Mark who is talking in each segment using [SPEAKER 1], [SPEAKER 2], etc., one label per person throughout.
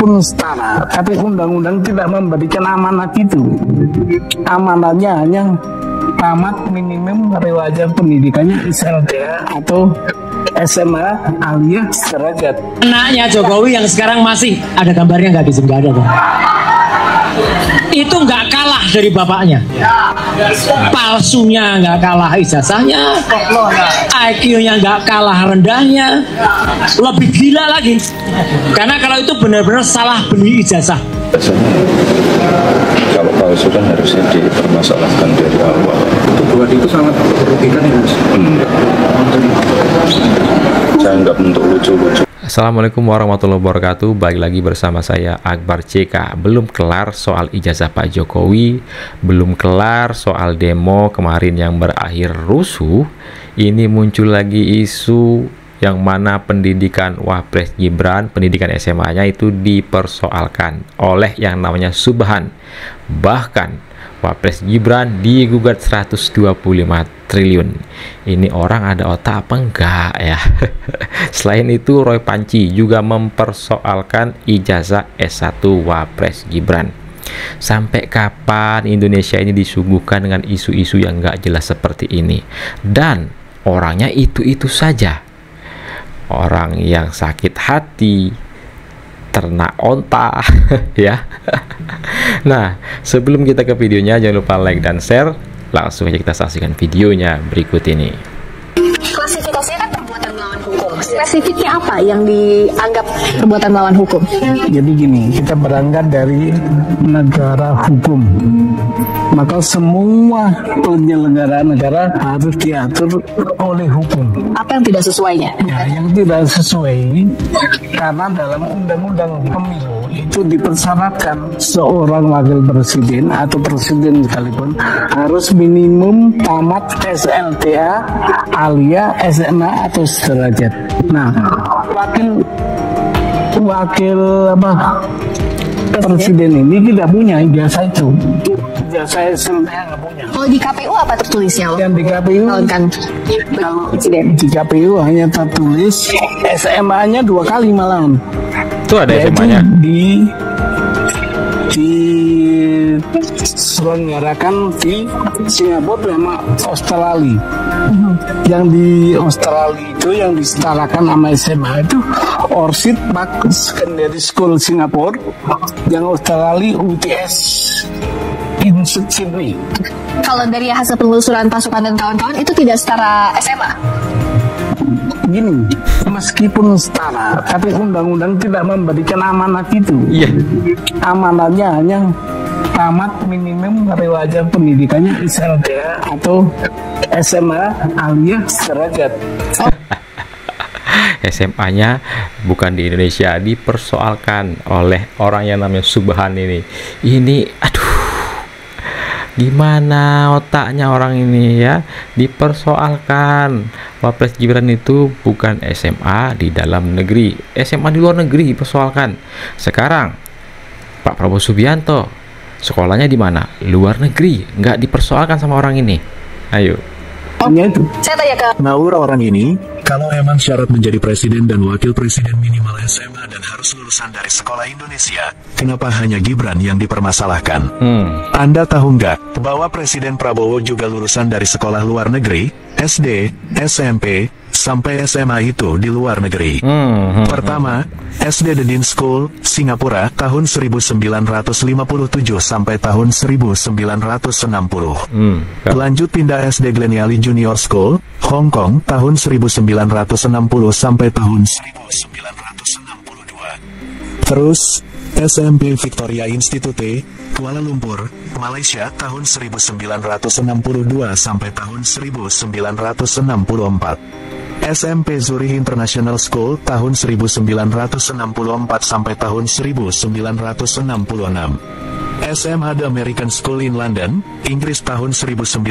[SPEAKER 1] meskipun setara, tapi undang-undang tidak memberikan amanat itu. Amanatnya hanya tamat minimum riwayat pendidikannya SLTA atau SMA alias sederajat.
[SPEAKER 2] Anaknya Jokowi yang sekarang masih ada gambarnya nggak di sini? Nggak ada, Bang. Itu nggak kalah dari bapaknya. Palsunya nggak kalah ijazahnya, IQ-nya nggak kalah rendahnya, lebih gila lagi. Karena kalau itu benar-benar salah beli ijazah.
[SPEAKER 3] Kalau palsu kan harusnya dipermasalahkan dari awal.
[SPEAKER 4] Buat itu sangat merugikan ya, Mas.
[SPEAKER 3] Saya nggak untuk lucu-lucu.
[SPEAKER 5] Assalamualaikum warahmatullahi wabarakatuh. Balik lagi bersama saya Akbar CK. Belum kelar soal ijazah Pak Jokowi, belum kelar soal demo kemarin yang berakhir rusuh. Ini muncul lagi isu yang mana pendidikan Wapres Gibran, pendidikan SMA-nya itu dipersoalkan oleh yang namanya Subhan. Bahkan Wapres Gibran digugat 125 triliun. Ini orang ada otak apa enggak ya? Selain itu, Roy Panci juga mempersoalkan ijazah S1 Wapres Gibran. Sampai kapan Indonesia ini disuguhkan dengan isu-isu yang enggak jelas seperti ini? Dan orangnya itu-itu saja. Orang yang sakit hati, ternak onta ya. Nah, sebelum kita ke videonya, jangan lupa like dan share. Langsung aja kita saksikan videonya berikut ini.
[SPEAKER 6] Klasifikasinya kan perbuatan melawan hukum. Spesifiknya apa yang dianggap perbuatan melawan hukum?
[SPEAKER 1] Jadi gini, kita berangkat dari negara hukum. Maka semua penyelenggara negara harus diatur oleh hukum.
[SPEAKER 6] Apa yang tidak sesuainya?
[SPEAKER 1] Ya, yang tidak sesuai karena dalam undang-undang pemilu itu dipersyaratkan seorang wakil presiden atau presiden sekalipun harus minimum tamat SLTA alias SMA atau sederajat. Nah, wakil presiden ini tidak punya ijazah itu. Ijazah SMA nggak punya.
[SPEAKER 6] Kalau di KPU apa tertulisnya?
[SPEAKER 1] Yang di KPU
[SPEAKER 6] kalau
[SPEAKER 1] di KPU hanya tertulis SMA-nya 2 kali malam.
[SPEAKER 5] Itu ada SMA-nya
[SPEAKER 1] diselenggarakan di Singapura sama Australia. Yang di Australia itu yang disetarakan sama SMA itu Orchid Park Secondary School Singapura, yang Australia UTS in Sydney.
[SPEAKER 6] Kalau dari hasil penelusuran pasukan dan kawan-kawan itu tidak setara SMA.
[SPEAKER 1] Gini, meskipun setara, tapi undang-undang tidak memberikan amanat itu.
[SPEAKER 5] Iya.
[SPEAKER 1] Amanatnya hanya tamat minimum riwayat pendidikannya SLTA atau SMA alias sederajat.
[SPEAKER 5] SMA-nya bukan di Indonesia, dipersoalkan oleh orang yang namanya Subhan ini. Ini aduh, gimana otaknya orang ini ya? Dipersoalkan. Wapres Gibran itu bukan SMA di dalam negeri, SMA di luar negeri dipersoalkan. Sekarang Pak Prabowo Subianto sekolahnya di mana? Luar negeri, nggak dipersoalkan sama orang ini. Ayo.
[SPEAKER 6] Saya tanya ke
[SPEAKER 4] Naura orang ini, kalau emang syarat menjadi presiden dan wakil presiden minimal SMA dan harus lulusan dari sekolah Indonesia, kenapa hanya Gibran yang dipermasalahkan? Anda tahu nggak bahwa Presiden Prabowo juga lulusan dari sekolah luar negeri, SD, SMP, sampai SMA itu di luar negeri. Pertama, SD The Dean School, Singapura, tahun 1957 sampai tahun 1960. Lanjut pindah SD Gleniali Junior School, Hong Kong, tahun 1960 sampai tahun 1962. Terus, SMP Victoria Institute, Kuala Lumpur, Malaysia, tahun 1962 sampai tahun 1964. SMP Zurich International School, tahun 1964 sampai tahun 1966. SMA The American School in London, Inggris, tahun 1966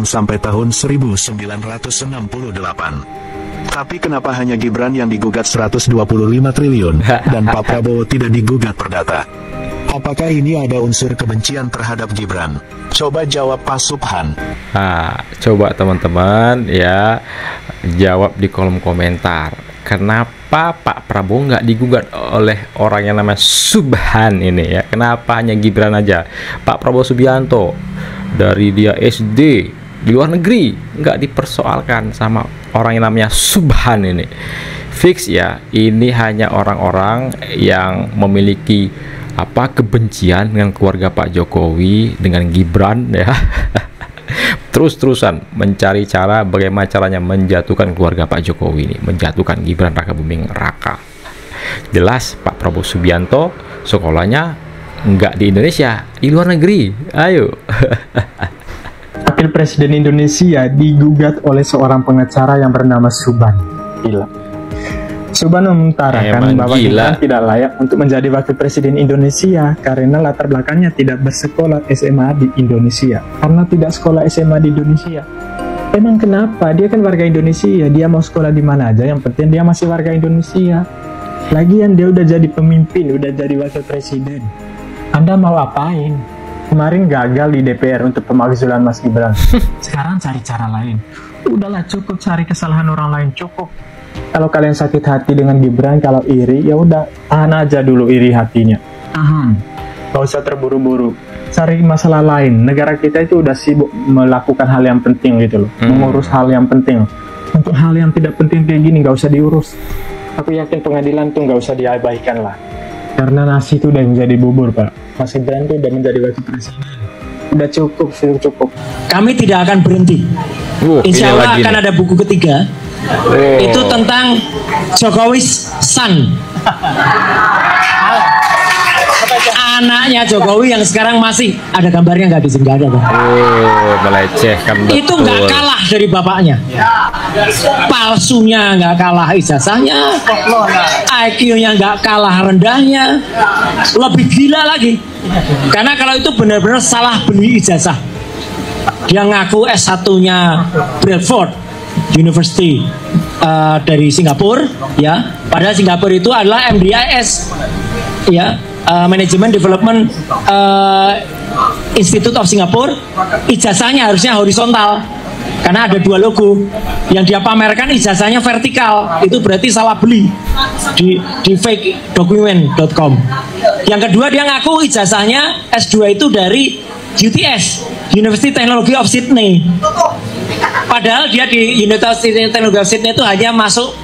[SPEAKER 4] sampai tahun 1968. Tapi kenapa hanya Gibran yang digugat 125 triliun dan Pak Prabowo tidak digugat perdata? Apakah ini ada unsur kebencian terhadap Gibran? Coba jawab Pak Subhan.
[SPEAKER 5] Nah, coba teman-teman ya jawab di kolom komentar. Kenapa kenapa Pak Prabowo nggak digugat oleh orang yang namanya Subhan ini ya? Kenapa hanya Gibran aja? Pak Prabowo Subianto dari dia SD di luar negeri nggak dipersoalkan sama orang yang namanya Subhan ini. Fix ya, ini hanya orang-orang yang memiliki kebencian dengan keluarga Pak Jokowi, dengan Gibran ya. Terus-terusan mencari cara bagaimana caranya menjatuhkan keluarga Pak Jokowi ini, menjatuhkan Gibran Rakabuming Raka. Jelas Pak Prabowo Subianto sekolahnya nggak di Indonesia, di luar negeri. Ayo.
[SPEAKER 7] Wakil Presiden Indonesia digugat oleh seorang pengacara yang bernama Subhan. Gila. Subhan mengutarakan bahwa Gibran tidak layak untuk menjadi Wakil Presiden Indonesia karena latar belakangnya tidak bersekolah SMA di Indonesia. Karena tidak sekolah SMA di Indonesia. Emang kenapa? Dia kan warga Indonesia. Dia mau sekolah di mana aja, yang penting dia masih warga Indonesia. Lagian dia udah jadi pemimpin, udah jadi Wakil Presiden. Anda mau apain? Kemarin gagal di DPR untuk pemakzulan Mas Gibran. Sekarang cari cara lain. Udahlah, cukup cari kesalahan orang lain, cukup. Kalau kalian sakit hati dengan Gibran, kalau iri, ya udah tahan aja dulu iri hatinya. Tahan. Gak usah terburu-buru. Cari masalah lain. Negara kita itu udah sibuk melakukan hal yang penting gitu loh. Mengurus hal yang penting. Untuk hal yang tidak penting kayak gini gak usah diurus. Aku yakin pengadilan tuh gak usah diabaikan lah. Karena nasi itu udah menjadi bubur, Pak. Mas Gibran tuh udah menjadi wakil presiden. Udah cukup, cukup.
[SPEAKER 2] Kami tidak akan berhenti. Insya Allah akan ada buku ketiga. Itu tentang Jokowi's son, anaknya Jokowi yang sekarang masih ada gambarnya, nggak di sini, nggak ada, Bang.
[SPEAKER 5] Melecehkan betul.
[SPEAKER 2] Itu nggak kalah dari bapaknya, palsunya nggak kalah ijazahnya, IQ-nya nggak kalah rendahnya, lebih gila lagi. Karena kalau itu benar-benar salah beli ijazah. Dia ngaku S1-nya Bradford University dari Singapura, ya. Padahal Singapura itu adalah MDIS, ya, Management Development Institute of Singapore. Ijazahnya harusnya horizontal, karena ada dua logo. Yang dia pamerkan ijazahnya vertikal, itu berarti salah beli di fakedocument.com. Yang kedua, dia ngaku ijazahnya S2 itu dari UTS, University Technology of Sydney. Padahal dia di University Technology of Sydney itu hanya masuk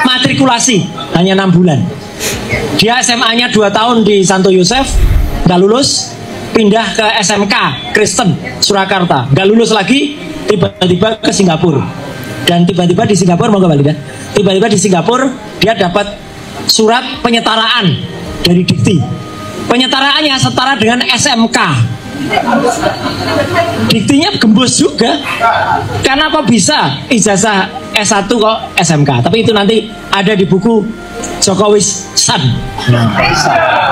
[SPEAKER 2] matrikulasi hanya 6 bulan. Dia SMA-nya 2 tahun di Santo Yosef, nggak lulus, pindah ke SMK Kristen Surakarta, nggak lulus lagi, tiba-tiba ke Singapura. Dan tiba-tiba di Singapura, mau kembali kan? Tiba-tiba di Singapura dia dapat surat penyetaraan dari Dikti. Penyetaraannya setara dengan SMK. Diktinya gembus juga. Kenapa bisa ijazah S1 kok SMK? Tapi itu nanti ada di buku Jokowi's son.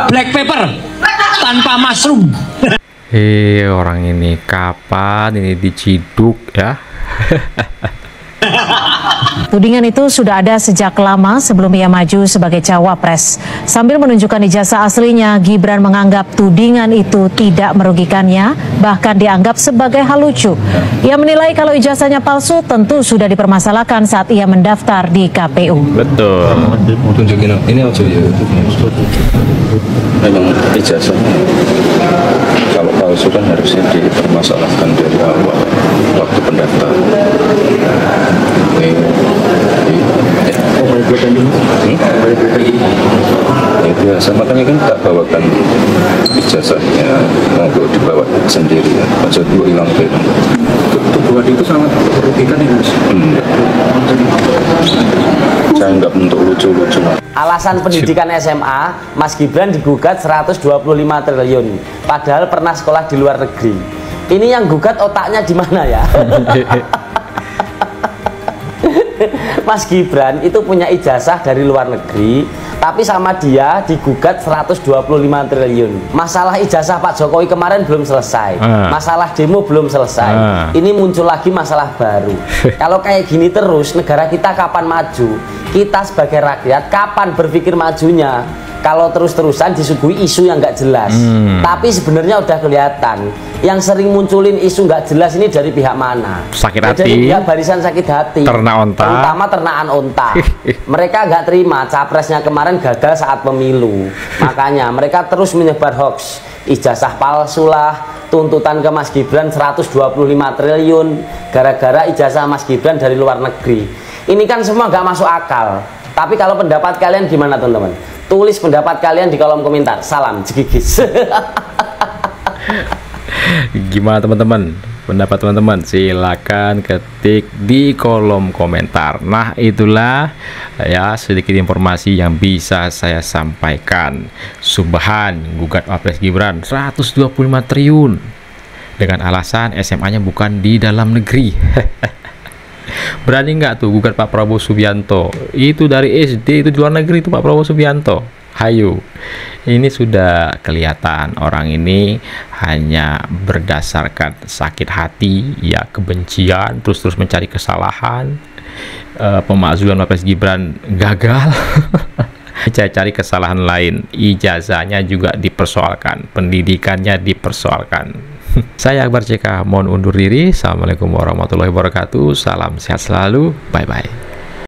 [SPEAKER 2] Black paper tanpa mushroom.
[SPEAKER 5] Orang ini kapan ini diciduk ya?
[SPEAKER 8] Tudingan itu sudah ada sejak lama sebelum ia maju sebagai cawapres. Sambil menunjukkan ijazah aslinya, Gibran menganggap tudingan itu tidak merugikannya, bahkan dianggap sebagai hal lucu. Ia menilai kalau ijazahnya palsu tentu sudah dipermasalahkan saat ia mendaftar di KPU.
[SPEAKER 5] Betul.
[SPEAKER 3] Tunjukin ini aja ya. Memang ijazahnya kalau palsu kan harusnya dipermasalahkan dari awal waktu pendaftaran. Itu biasa, makanya kan tak bawakan ijazahnya, mau dibawa sendiri ya. Pak Jokowi hilang itu. Tuduhan itu sangat merugikan ya, Mas. Saya nggak bentuk lucu-lucu.
[SPEAKER 9] Alasan pendidikan SMA, Mas Gibran digugat 125 triliun. Padahal pernah sekolah di luar negeri. Ini yang gugat otaknya di mana ya? Mas Gibran itu punya ijazah dari luar negeri, tapi sama dia digugat 125 triliun. Masalah ijazah Pak Jokowi kemarin belum selesai, masalah demo belum selesai. Ini muncul lagi masalah baru. Kalau kayak gini terus, negara kita kapan maju? Kita sebagai rakyat kapan berpikir majunya? kalau terus-terusan disuguhi isu yang nggak jelas. Tapi sebenarnya udah kelihatan yang sering munculin isu nggak jelas ini dari pihak mana?
[SPEAKER 5] Sakit hati.
[SPEAKER 9] Dari pihak barisan sakit hati.
[SPEAKER 5] Ternak onta.
[SPEAKER 9] Terutama ternaan onta. Mereka nggak terima capresnya kemarin gagal saat pemilu. Makanya mereka terus menyebar hoax. Ijazah palsu lah, tuntutan ke Mas Gibran 125 triliun gara-gara ijazah Mas Gibran dari luar negeri. Ini kan semua nggak masuk akal. Tapi kalau pendapat kalian gimana teman-teman? Tulis pendapat kalian di kolom komentar. Salam jegigis.
[SPEAKER 5] Gimana teman-teman? Pendapat teman-teman silakan ketik di kolom komentar. Nah, itulah ya sedikit informasi yang bisa saya sampaikan. Subhan gugat Wapres Gibran 125 triliun dengan alasan SMA-nya bukan di dalam negeri. Berani nggak tuh gugat Pak Prabowo Subianto? Itu dari SD itu di luar negeri itu Pak Prabowo Subianto. Hayu, ini sudah kelihatan orang ini hanya berdasarkan sakit hati, ya kebencian, terus mencari kesalahan. Pemakzulan Wapres Gibran gagal. Cari kesalahan lain, ijazahnya juga dipersoalkan, pendidikannya dipersoalkan. Saya Akbar CK, mohon undur diri. Assalamualaikum warahmatullahi wabarakatuh. Salam sehat selalu, bye bye.